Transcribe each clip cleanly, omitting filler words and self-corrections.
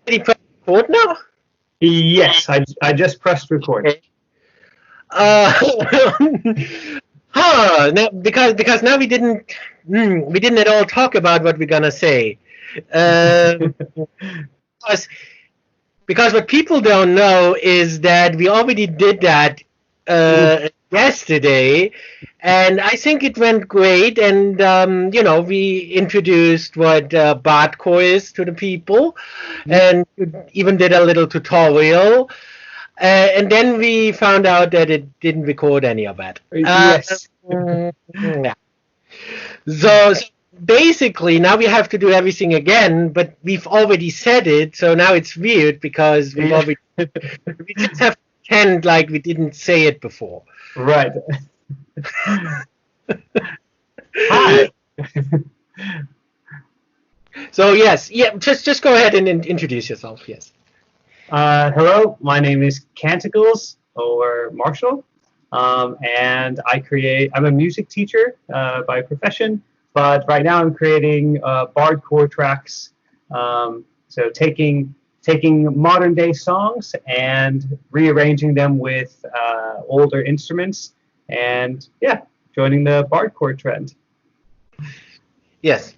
Did he press record now? Yes, I just pressed record. Okay. Uh, now, because now we didn't at all talk about what we're gonna say. Um, because because what people don't know is that we already did that yesterday, and I think it went great. And we introduced what Bardcore is to the people, and even did a little tutorial. And then we found out that it didn't record any of that. Yes. Yeah. So basically, now we have to do everything again, but we've already said it, so now it's weird because we've already we just have to pretend like we didn't say it before. Right. Hi. So yes, yeah, just go ahead and introduce yourself. Yes. Hello, my name is Canticles or Marshall, and I'm a music teacher by profession, but right now I'm creating Bardcore tracks. So taking modern day songs and rearranging them with older instruments, and yeah, joining the Bardcore trend. Yes.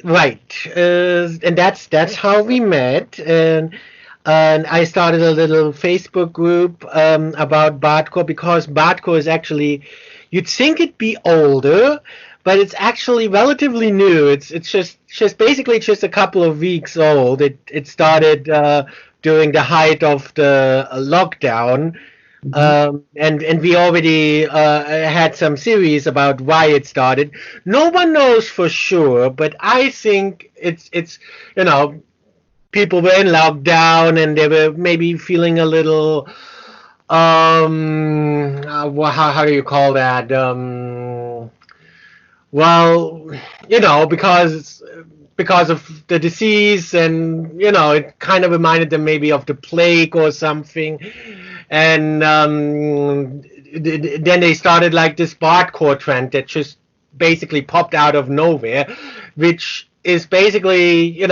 Right. And that's how we met. And I started a little Facebook group about Bardcore because Bardcore is actually, you'd think it'd be older, but it's actually relatively new. It's just basically just a couple of weeks old. It started during the height of the lockdown. And we already had some series about why it started. No one knows for sure, but I think it's people were in lockdown and they were maybe feeling a little how do you call that well, because of the disease, and it kind of reminded them maybe of the plague or something. And then they started like this Bardcore trend that just basically popped out of nowhere, which is basically,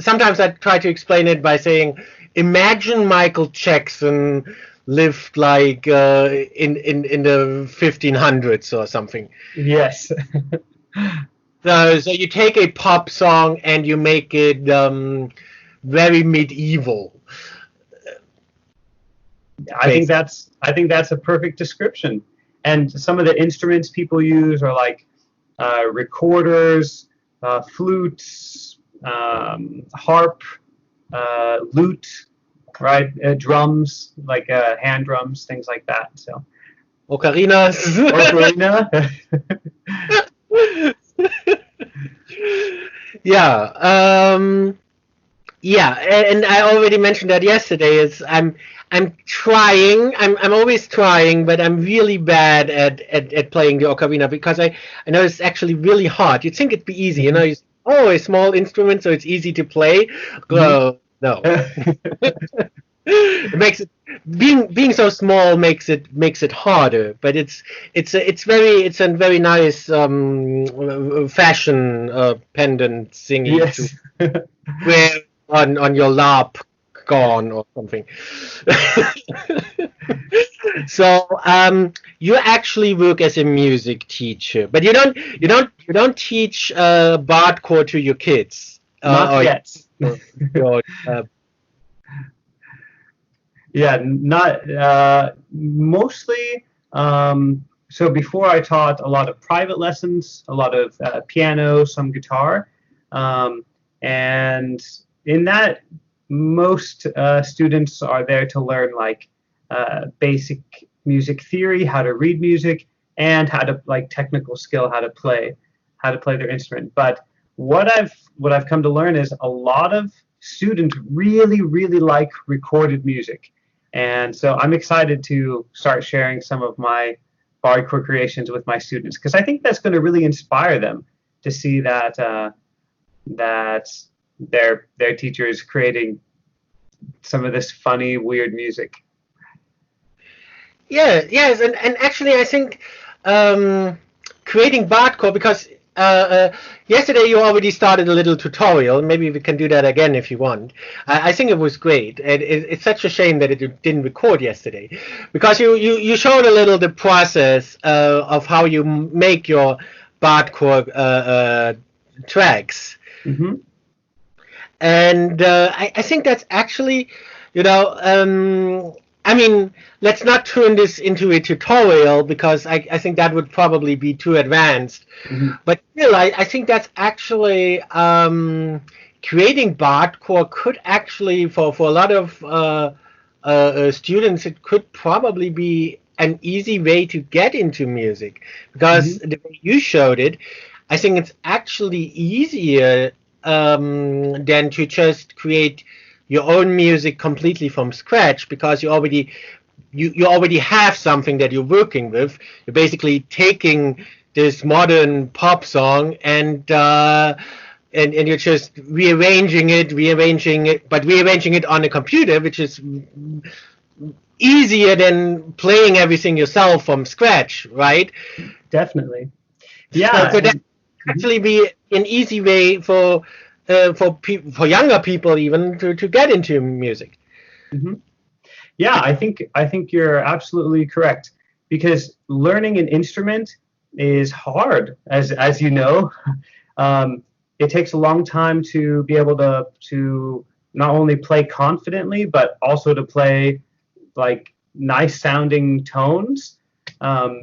sometimes I try to explain it by saying, imagine Michael Jackson lived like in the 1500s or something. Yes. So you take a pop song and you make it very medieval. I think that's a perfect description. And some of the instruments people use are like recorders, flutes, harp, lute, right? Drums, like hand drums, things like that. So Ocarinas. ocarina. Yeah. Yeah, and I already mentioned that yesterday. Is I'm trying. I'm always trying, but I'm really bad at playing the ocarina because I know it's actually really hard. You'd think it'd be easy, a small instrument, so it's easy to play. No. It makes it being so small makes it harder, but it's a very nice fashion pendant thingy Yes. to wear on your lap gone or something. So you actually work as a music teacher, but you don't teach Bardcore to your kids. Not yet. Your, Yeah, not mostly. So before I taught a lot of private lessons, a lot of piano, some guitar, and in that, most students are there to learn like basic music theory, how to read music, and how to like technical skill, how to play their instrument. But what I've come to learn is a lot of students really, really like recorded music. And so I'm excited to start sharing some of my Bardcore creations with my students because I think that's going to really inspire them to see that that their teacher is creating some of this funny, weird music. yeah, yes, and actually I think creating Bardcore because Yesterday you already started a little tutorial. Maybe we can do that again if you want. I think it was great. It's such a shame that it didn't record yesterday, because you showed a little the process of how you make your Bardcore tracks. Hmm. And I think that's actually, you know, I mean, let's not turn this into a tutorial, because I think that would probably be too advanced. Hmm. But still, I think that's actually creating Bardcore could actually, for a lot of students, it could probably be an easy way to get into music, because Hmm. the way you showed it, I think it's actually easier than to just create your own music completely from scratch, because you already have something that you're working with. You're basically taking this modern pop song and you're just rearranging it, but rearranging it on a computer, which is easier than playing everything yourself from scratch, right? Definitely. So, Yeah. so that And, mhm. actually be an easy way for younger people even to get into music. Mhm. Yeah, I think you're absolutely correct, because learning an instrument is hard, as you know. Um, it takes a long time to be able to not only play confidently, but also to play like nice sounding tones.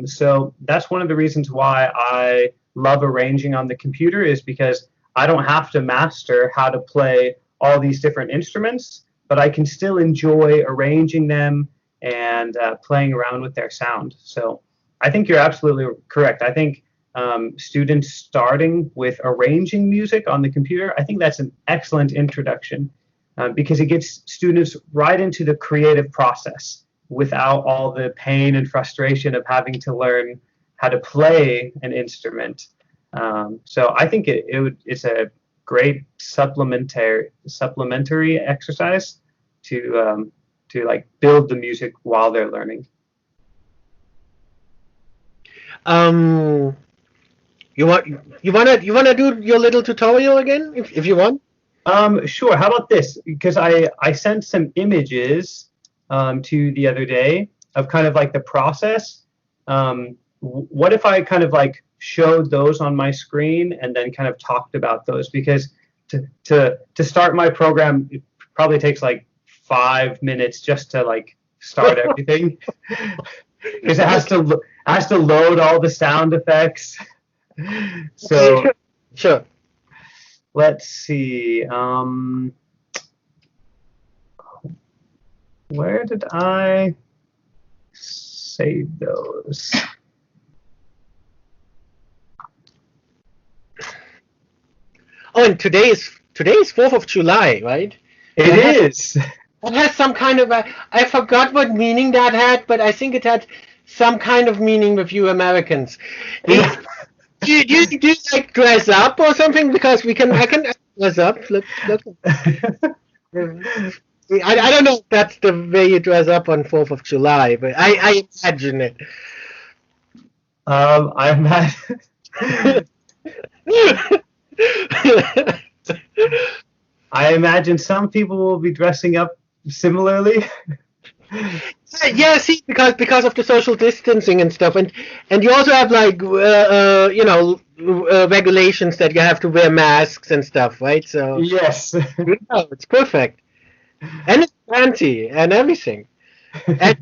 So that's one of the reasons why I love arranging on the computer, is because I don't have to master how to play all these different instruments, but I can still enjoy arranging them and playing around with their sound. So I think you're absolutely correct. I think students starting with arranging music on the computer, I think that's an excellent introduction, because it gets students right into the creative process without all the pain and frustration of having to learn how to play an instrument. So I think it's a great supplementary exercise to like build the music while they're learning. Um, you wanna do your little tutorial again if you want? Sure. How about this? Because I sent some images to the other day of kind of like the process. What if I kind of like showed those on my screen and then kind of talked about those? Because to start my program, it probably takes like 5 minutes just to like start everything, because it has Okay, to load all the sound effects. okay, So sure. let's see. Where did I save those? Oh, and today is 4th of July, right? It That has is. that has some kind of I forgot what meaning that had, but I think it had some kind of meaning with you Americans. Yeah. Eh, do you like dress up or something? Because I can dress up. Look. I don't know if that's the way you dress up on 4th of July, but I imagine it. I'm not. I imagine some people will be dressing up similarly. Yeah, see, because of the social distancing and stuff, and you also have like regulations that you have to wear masks and stuff, right? So Yes. it's perfect, and it's fancy and everything, and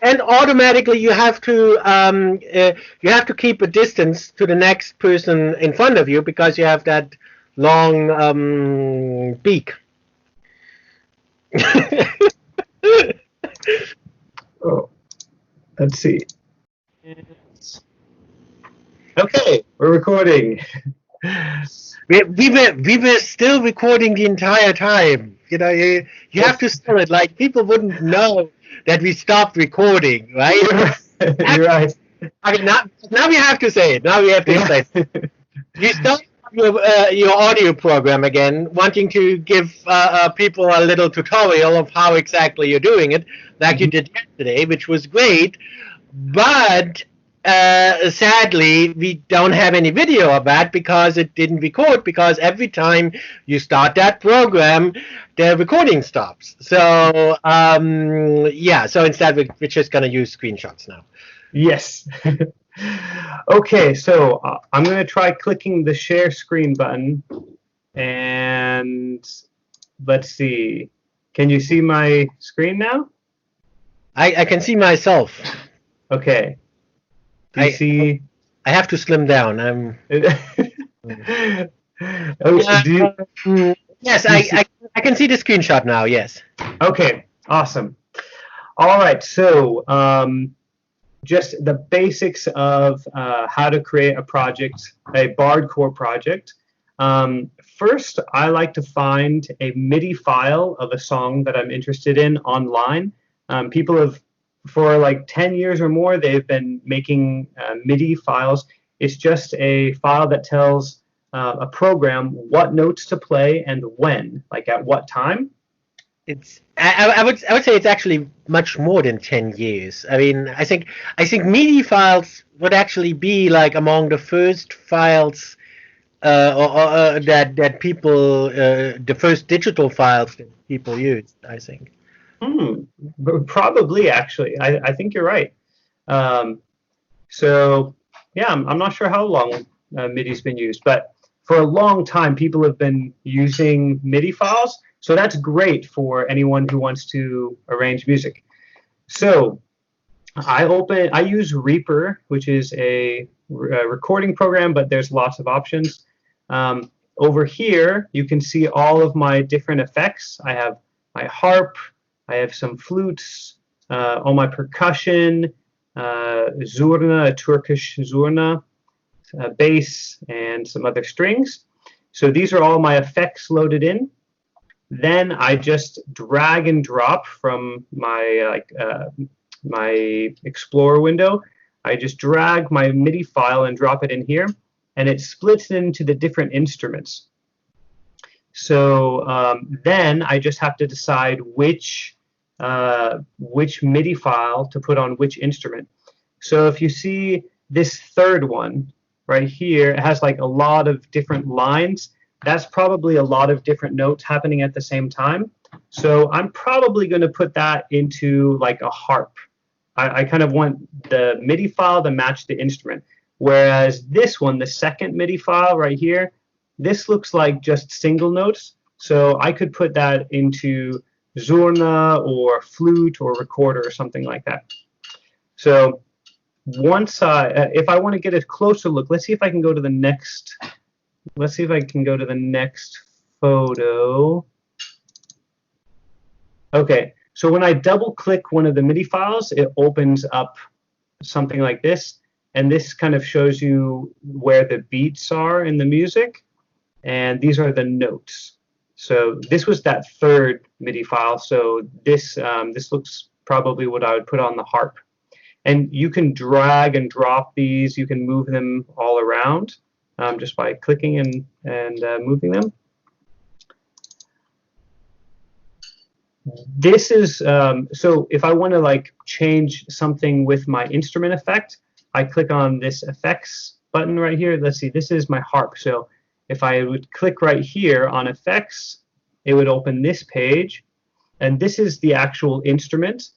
and automatically you have to keep a distance to the next person in front of you, because you have that long beak. Oh, let's see. Okay, we're recording. We were still recording the entire time. You have to sell it like people wouldn't know that we stopped recording, right? You're, you're right. I mean, now we have to say it. Now we have to Yeah. explain. You start your audio program again, wanting to give people a little tutorial of how exactly you're doing it, like you Mhm. did yesterday, which was great. But Sadly, we don't have any video of that because it didn't record. Because every time you start that program, the recording stops. So yeah. So instead, we're just gonna use screenshots now. Yes. Okay, so I'm going to try clicking the share screen button, and let's see. Can you see my screen now? I can see myself. Okay. Do you I see? I have to slim down. I'm. Oh, Yes, do you see? I can see the screenshot now. Yes. Okay, awesome. All right, so just the basics of how to create a project, a Bardcore project. First, I like to find a MIDI file of a song that I'm interested in online. People have, for like 10 years or more, they've been making MIDI files. It's just a file that tells a program what notes to play and when, like at what time. It's I would say it's actually much more than 10 years. I mean, I think MIDI files would actually be like among the first files that people the first digital files that people used. I think. Hmm, probably actually. I think you're right. Um, So yeah, I'm not sure how long MIDI's been used, but for a long time, people have been using MIDI files. So that's great for anyone who wants to arrange music. So I use Reaper, which is a recording program, but there's lots of options. Over here, you can see all of my different effects. I have my harp, I have some flutes, all my percussion, zurna, a Turkish zurna, bass, and some other strings. So these are all my effects loaded in. Then I just drag and drop from my Explorer window. I just drag my MIDI file and drop it in here, and it splits into the different instruments. So then I just have to decide which MIDI file to put on which instrument. So if you see this third one right here, it has like a lot of different lines. That's probably a lot of different notes happening at the same time. So I'm probably going to put that into like a harp. I kind of want the MIDI file to match the instrument. Whereas this one, the second MIDI file right here, this looks like just single notes. So I could put that into Zurna or flute or recorder or something like that. So once if I want to get a closer look, let's see if I can go to the next. Let's see if I can go to the next photo. Okay, so when I double click one of the MIDI files, it opens up something like this, and this kind of shows you where the beats are in the music, and these are the notes. So this was that third MIDI file. So this this looks probably what I would put on the harp. And you can drag and drop these. You can move them all around just by clicking and moving them. This is so if I want to like change something with my instrument effect, I click on this effects button right here. Let's see, this is my harp. So if I would click right here on effects, it would open this page, and this is the actual instrument.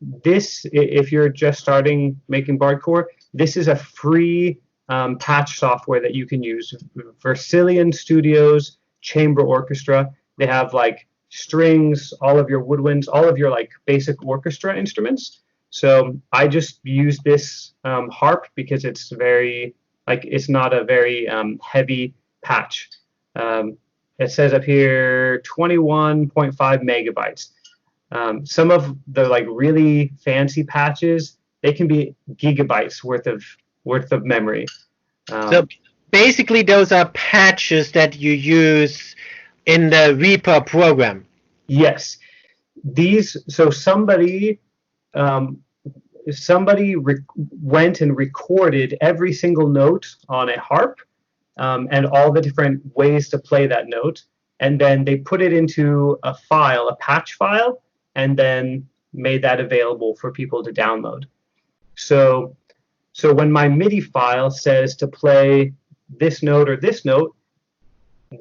This, if you're just starting making Bardcore, this is a free patch software that you can use. Vercillion Studios, Chamber Orchestra, they have like strings, all of your woodwinds, all of your like basic orchestra instruments. So I just use this harp because it's very, like, it's not a very heavy patch. It says up here 21.5 megabytes. Some of the like really fancy patches, they can be gigabytes worth of memory. So basically, those are patches that you use in the Reaper program. Yes, these. So somebody went and recorded every single note on a harp and all the different ways to play that note, and then they put it into a file, a patch file, and then made that available for people to download. So So when my MIDI file says to play this note or this note,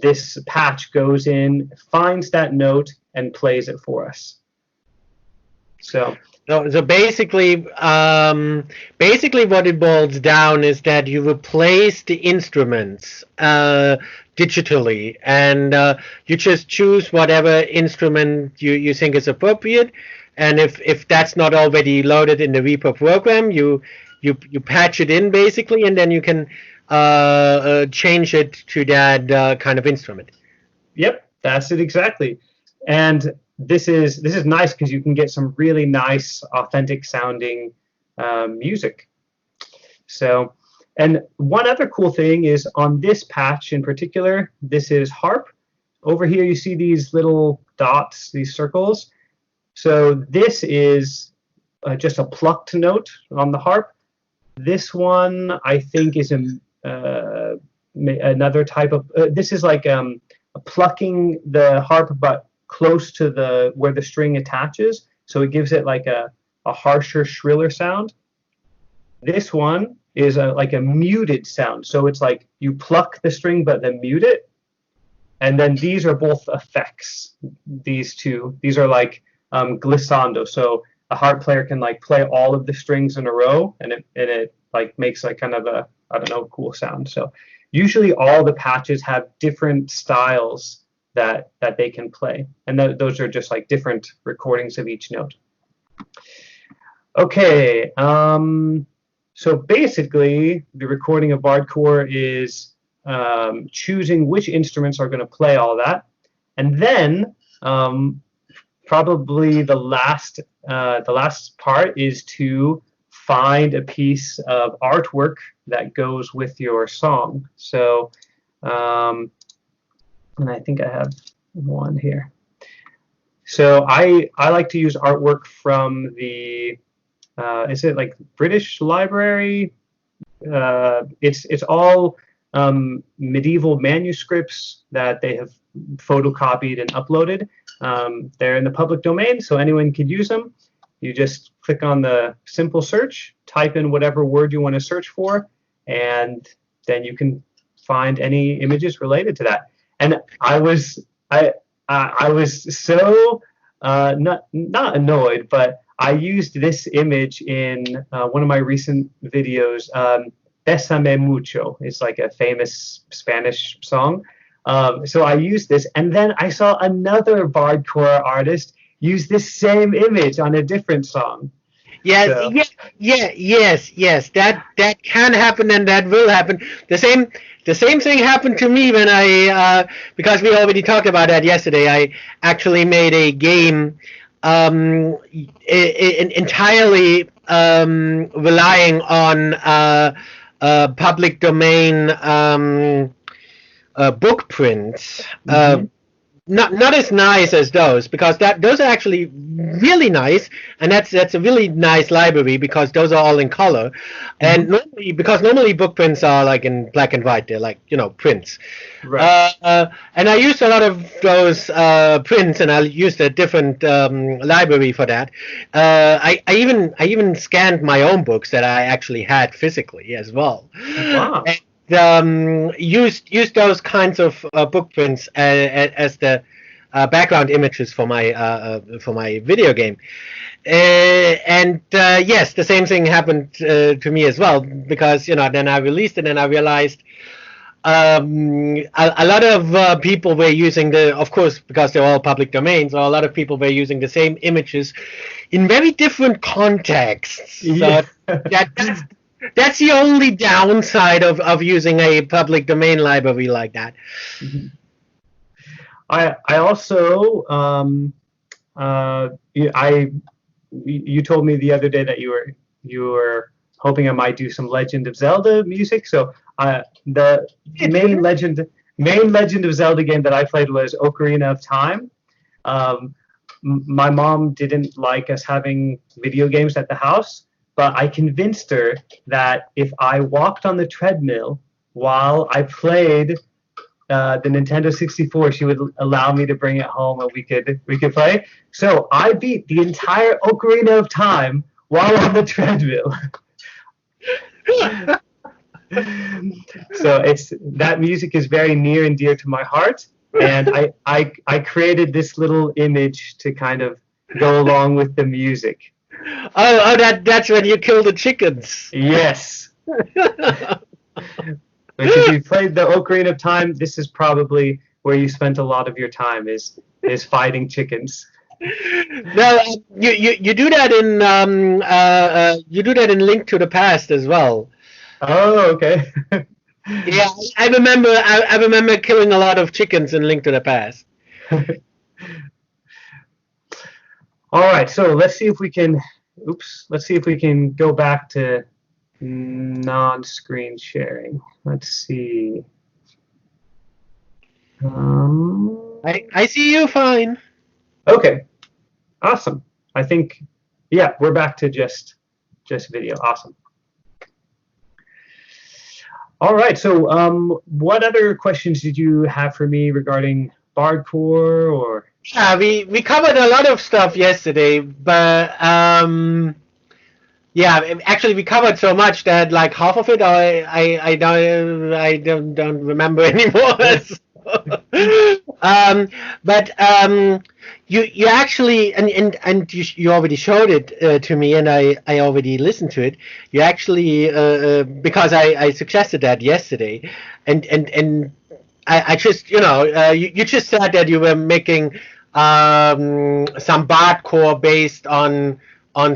this patch goes in, finds that note, and plays it for us. So So basically what it boils down is that you replace the instruments digitally, and you just choose whatever instrument you think is appropriate. And if that's not already loaded in the Reaper program, you patch it in basically, and then you can change it to that kind of instrument. yep, that's it exactly. And this is nice because you can get some really nice, authentic sounding music. So, and one other cool thing is on this patch in particular, this is harp. Over here you see these little dots, these circles. So this is just a plucked note on the harp. This one I think is another type of. This is like plucking the harp, but close to where the string attaches, so it gives it like a harsher, shriller sound. This one is like a muted sound, so it's like you pluck the string but then mute it. And then these are both effects. These are like glissando, so a harp player can like play all of the strings in a row, and it like makes like kind of a, I don't know, cool sound. So usually all the patches have different styles that they can play, and those are just like different recordings of each note. Okay, so basically the recording of Bardcore is choosing which instruments are going to play all that, and then probably the last part is to find a piece of artwork that goes with your song. So and I think I have one here. So I like to use artwork from the is it like British Library? It's all medieval manuscripts that they have photocopied and uploaded. They're in the public domain, so anyone could use them. You just click on the simple search, type in whatever word you want to search for, and then you can find any images related to that. And I was so not annoyed, but I used this image in one of my recent videos. Bésame mucho. It's like a famous Spanish song. So I used this, and then I saw another Bardcore artist use this same image on a different song. Yes, So, yes. That can happen, and that will happen. The same thing happened to me when I because we already talked about that yesterday. I actually made a game entirely relying on public domain book prints. Not as nice as those, because those are actually really nice, and that's a really nice library because those are all in color. And normally book prints are like in black and white, they're like, you know, prints. right. And I used a lot of those prints, and I used a different library for that. I even scanned my own books that I actually had physically as well. Wow. Used those kinds of book prints as the background images for my video game, and yes, the same thing happened to me as well, because then I released it and I realized a lot of people were using of course, because they're all public domains, so a lot of people were using the same images in very different contexts. So that's the only downside of using a public domain library like that. I also you told me the other day that you were hoping I might do some Legend of Zelda music. So the main Legend of Zelda game that I played was Ocarina of Time. My mom didn't like us having video games at the house, but I convinced her that if I walked on the treadmill while I played the Nintendo 64, she would allow me to bring it home and we could play. So I beat the entire Ocarina of Time while on the treadmill. So it's that music is very near and dear to my heart, and I created this little image to kind of go along with the music. That's when you kill the chickens. Yes. Which if you played the Ocarina of Time, this is probably where you spent a lot of your time is fighting chickens. No, you do that in you do that in Link to the Past as well. Oh, okay. Yeah, I remember killing a lot of chickens in Link to the Past. All right, so let's see if we can. Oops. Let's see if we can go back to non-screen sharing. Let's see. I see you fine. Okay. Awesome. I think, yeah, we're back to just video. Awesome. All right. So, what other questions did you have for me regarding Bardcore or? Yeah, we covered a lot of stuff yesterday, but yeah, actually we covered so much that like half of it I don't remember anymore. But you actually and you already showed it to me, and I already listened to it. You actually because I suggested that yesterday, and I just you just said that you were making some Bardcore based on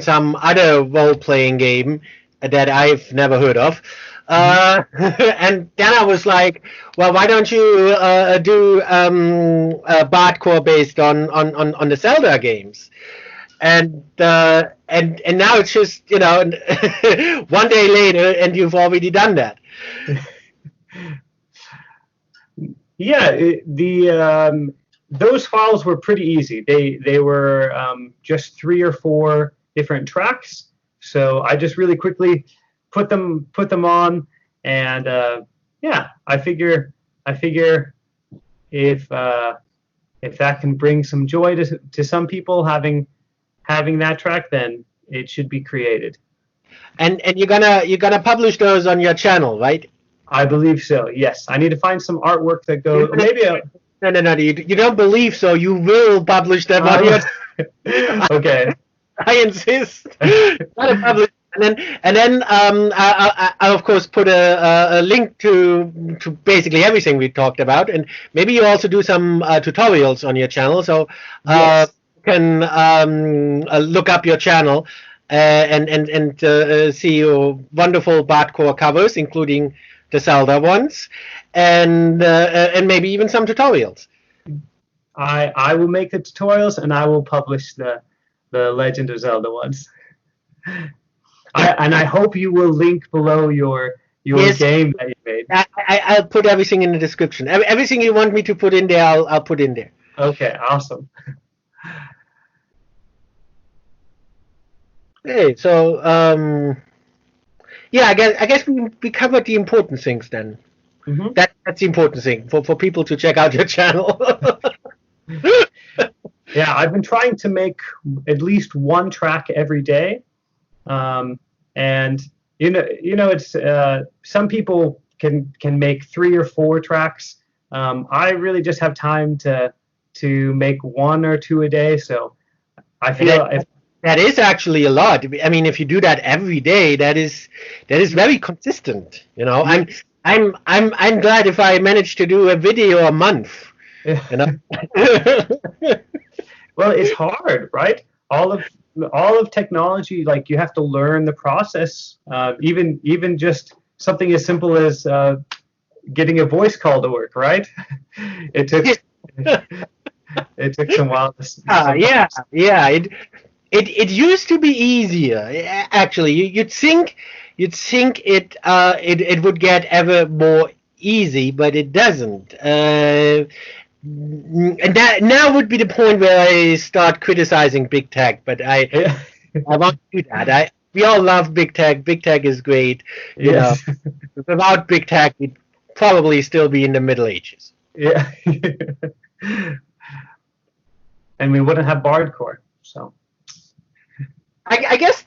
some other role-playing game that I've never heard of. And then I was like, well, why don't you do Bardcore based on the Zelda games? And now it's just one day later, and you've already done that. Yeah, those files were pretty easy. They were just 3 or 4 different tracks. So I just really quickly put them on, and yeah, I figure if that can bring some joy to some people having that track, then it should be created. And you're gonna publish those on your channel, right? I believe so. Yes, I need to find some artwork that goes. Maybe No. You don't believe so. You will publish them on your. Okay. I insist. Gotta publish. And then I of course put a link to basically everything we talked about, and maybe you also do some tutorials on your channel, so Yes. you can look up your channel and see your wonderful Bardcore covers, including the Zelda ones, and maybe even some tutorials. I will make the tutorials, and I will publish the Legend of Zelda ones. And I hope you will link below your Yes. game that you made. I'll put everything in the description. Everything you want me to put in there, I'll put in there. Okay, awesome. Hey, so yeah, I guess we covered the important things then. Mhm. That's the important thing for people to check out your channel. Yeah, I've been trying to make at least one track every day, and it's some people can make 3 or 4 tracks. I really just have time to make 1 or 2 a day. So I feel if that is actually a lot. I mean, if you do that every day, that is very consistent. I'm glad if I manage to do a video a month. You know. Well, it's hard, right? All of technology, like you have to learn the process. Even just something as simple as getting a voice call to work, right? It took it took some while. Yeah. It used to be easier. Actually, you'd think it would get ever more easy, but it doesn't. And that now would be the point where I start criticizing big tech, but I won't do that. We all love big tech. Big tech is great. Yes. Without big tech, we'd probably still be in the Middle Ages. Yeah. And we wouldn't have Bardcore, so. I guess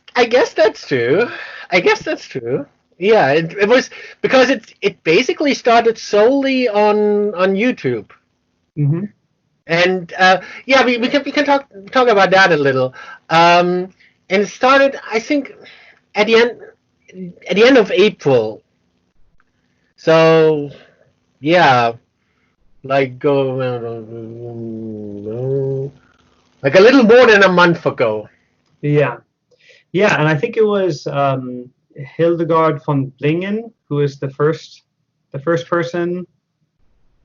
that's true. I guess that's true. Yeah, it was because it basically started solely on YouTube. Hmm. And yeah, we can talk about that a little. And it started, I think, at the end of April. So yeah, like go like a little more than a month ago. Yeah, yeah, and I think it was Hildegard von Bingen who was the first person,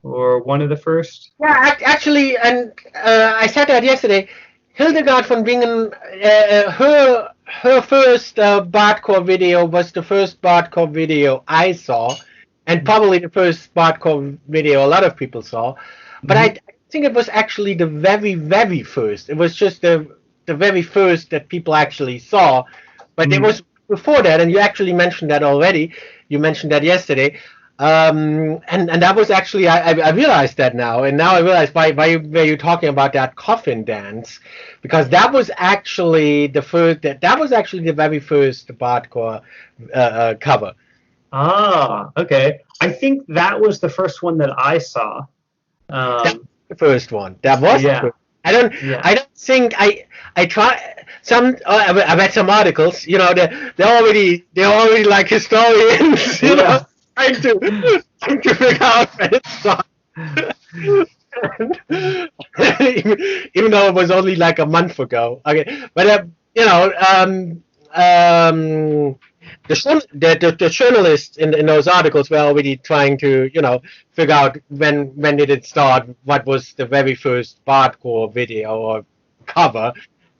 or one of the first. Yeah, actually, and I said that yesterday. Hildegard von Bingen, her first Bardcore video was the first Bardcore video I saw, and probably the first Bardcore video a lot of people saw. But Hmm. I think it was actually the very first. It was just the very first that people actually saw. But there Hmm. was before that, and you actually mentioned that already. You mentioned that yesterday. And that was actually I realized that now, and now I realize why were you talking about that coffin dance, because that was actually that was actually the very first Bardcore cover. Ah, okay. I think that was the first one that I saw. That was Um, the first one. That was the yeah, first. I don't yeah. I don't think I try some I read some articles. They're already like historians. Yeah. Trying to figure out when it started. Even though it was only like a month ago. Okay, but the journalists in those articles were already trying to figure out when did it start, what was the very first Bardcore video or cover,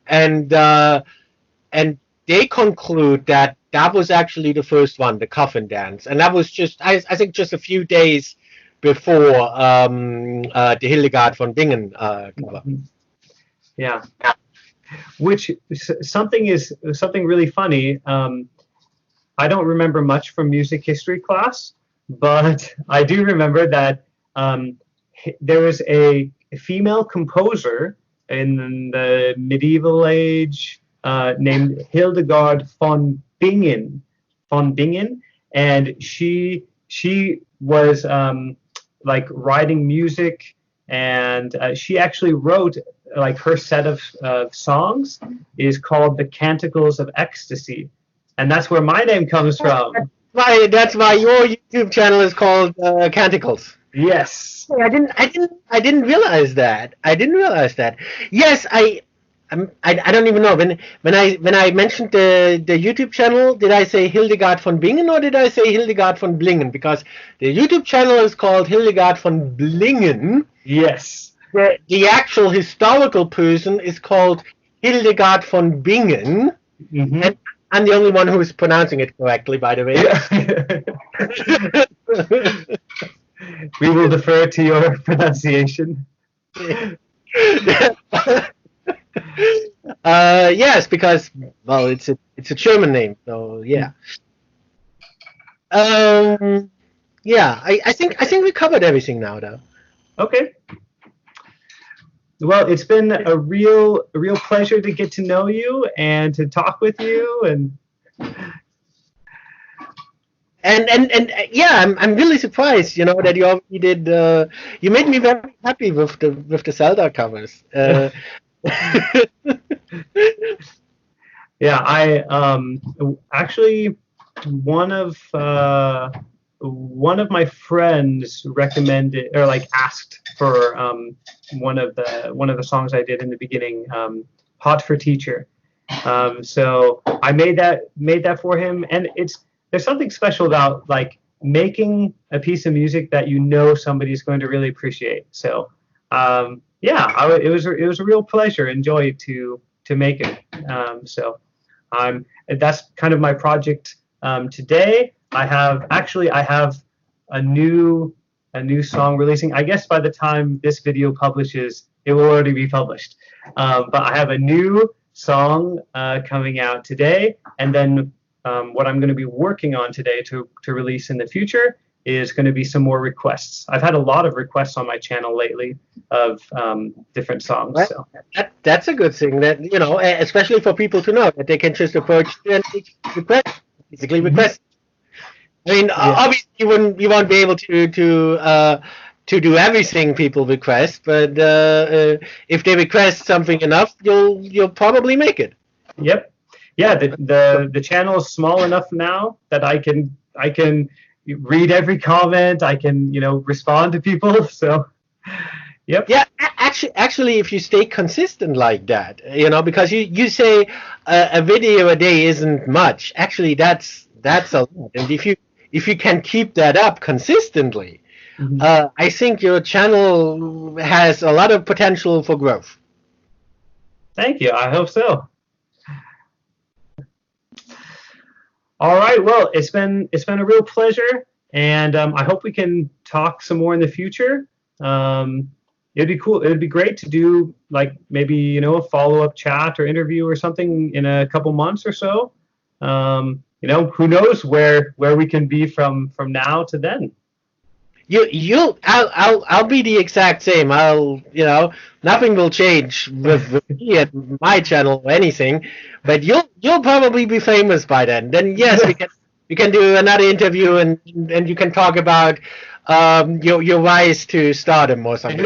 and and they conclude that that was actually the first one, the coffin dance, and that was just I think just a few days before the Hildegard von Bingen cover. Yeah. Which something really funny. I don't remember much from music history class, but I do remember that there was a female composer in the medieval age named Hildegard von Bingen, and she was like writing music, and she actually wrote like her set of songs is called the Canticles of Ecstasy, and that's where my name comes from. That's why your YouTube channel is called Canticles. Yes. I didn't realize that. I didn't realize that. Yes, I don't even know when I mentioned the YouTube channel. Did I say Hildegard von Bingen or did I say Hildegard von Blingen? Because the YouTube channel is called Hildegard von Blingen. Yes. The actual historical person is called Hildegard von Bingen, Hmm. and I'm the only one who is pronouncing it correctly, by the way. We will defer to your pronunciation. Yes, because well, it's a German name, so yeah. Yeah, I think we covered everything now, though. Okay. Well, it's been a real pleasure to get to know you and to talk with you. And Yeah, I'm really surprised, that you already did. You made me very happy with the Zelda covers. yeah, I actually one of uh, one of my friends recommended or like asked for one of the songs I did in the beginning, "Hot for Teacher." So I made that for him, and there's something special about like making a piece of music that you know somebody's going to really appreciate. So yeah, it was a real pleasure and joy to make it. So that's kind of my project today. I have a new a new song releasing. I guess by the time this video publishes, it will already be published. But I have a new song coming out today, and then what I'm going to be working on today to release in the future is going to be some more requests. I've had a lot of requests on my channel lately of different songs. Well, So that's a good thing that especially for people to know that they can just approach you and request, basically mhm. request. I mean, Yeah. obviously you won't be able to do everything people request, but if they request something enough, you'll probably make it. Yep. Yeah. The channel is small enough now that I can read every comment. I can respond to people. So yep. Yeah, actually, if you stay consistent like that, because you say a video a day isn't much. Actually, that's a lot, and if you can keep that up consistently, Mhm. I think your channel has a lot of potential for growth. Thank you. I hope so. All right. Well, it's been a real pleasure, and I hope we can talk some more in the future. It'd be cool. It'd be great to do like maybe a follow up chat or interview or something in a couple months or so. Who knows where we can be from now to then. I'll be the exact same. Nothing will change with me at my channel or anything, but you'll probably be famous by then. Then yes, we can do another interview, and you can talk about your rise to stardom or something.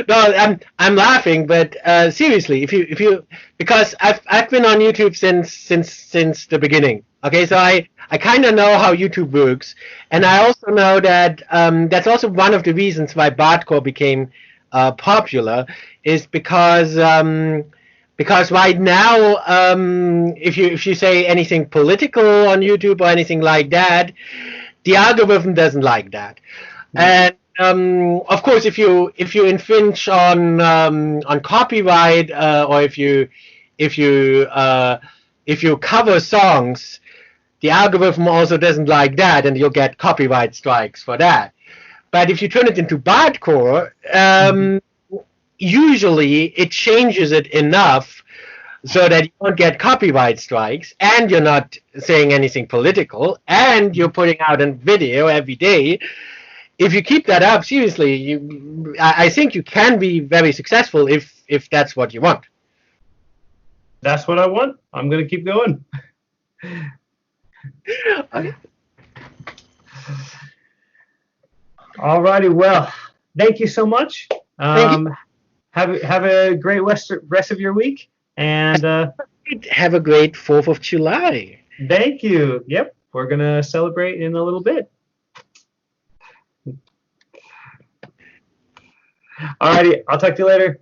No, I'm laughing, but seriously, if you because I've been on YouTube since the beginning. Okay, so I kind of know how YouTube works, and I also know that that's also one of the reasons why Bardcore became popular, is because right now, if you say anything political on YouTube or anything like that, the algorithm doesn't like that. And of course, if you infringe on copyright, or if you cover songs, the algorithm also doesn't like that, and you'll get copyright strikes for that. But if you turn it into Bardcore, Mhm. usually it changes it enough so that you won't get copyright strikes, and you're not saying anything political, and you're putting out a video every day. If you keep that up, seriously, I think you can be very successful if that's what you want. That's what I want. I'm gonna keep going. Okay. All righty. Well, thank you so much. Thank you. Have a great rest of your week. And Have a great 4th of July. thank you. Yep, we're gonna celebrate in a little bit. All righty. I'll talk to you later.